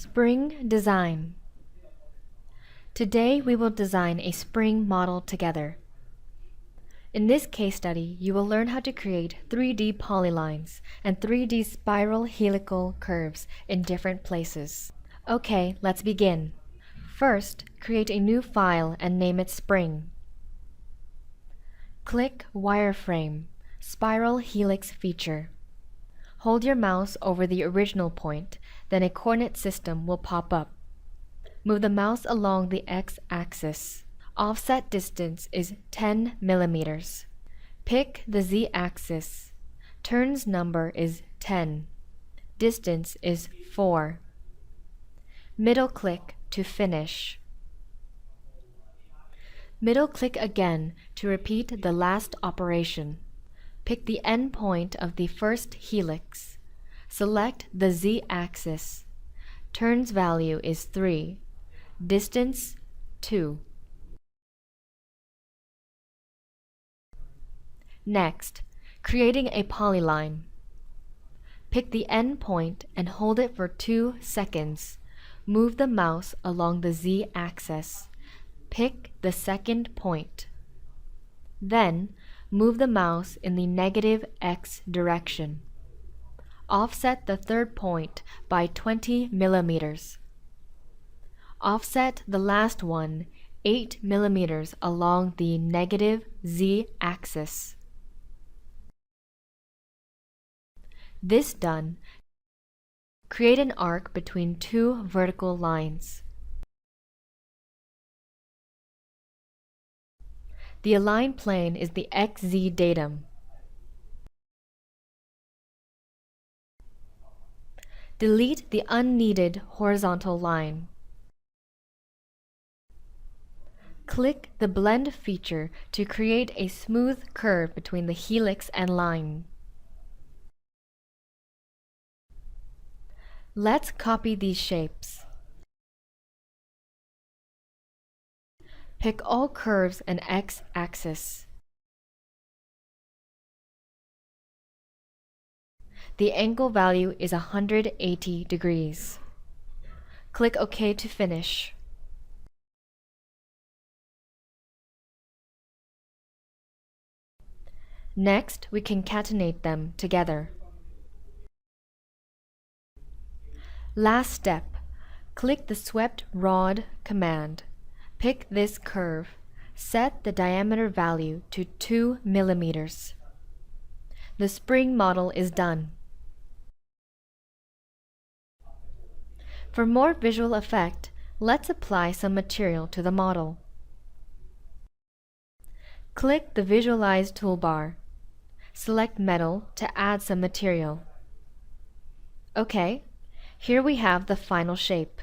Spring Design. Today we will design a spring model together. In this case study, you will learn how to create 3D polylines and 3D spiral helical curves in different places. Okay, let's begin. First, create a new file and name it Spring. Click Wireframe, Spiral Helix Feature. Hold your mouse over the original point, then a coordinate system will pop up. Move the mouse along the x-axis. Offset distance is 10 millimeters. Pick the z-axis. Turns number is 10. Distance is 4. Middle click to finish. Middle click again to repeat the last operation. Pick the end point of the first helix. Select the z-axis. Turns value is 3. Distance 2. Next, creating a polyline. Pick the end point and hold it for 2 seconds. Move the mouse along the z-axis. Pick the second point. Then, move the mouse in the negative x direction. Offset the third point by 20 millimeters. Offset the last one 8 millimeters along the negative z-axis. This done, create an arc between 2 vertical lines. The aligned plane is the XZ datum. Delete the unneeded horizontal line. Click the Blend feature to create a smooth curve between the helix and line. Let's copy these shapes. Pick all curves and x-axis. The angle value is 180 degrees. Click OK to finish. Next, we concatenate them together. Last step, click the Swept Rod command. Pick this curve. Set the diameter value to 2 millimeters. The spring model is done. For more visual effect, let's apply some material to the model. Click the Visualize toolbar. Select Metal to add some material. Okay, here we have the final shape.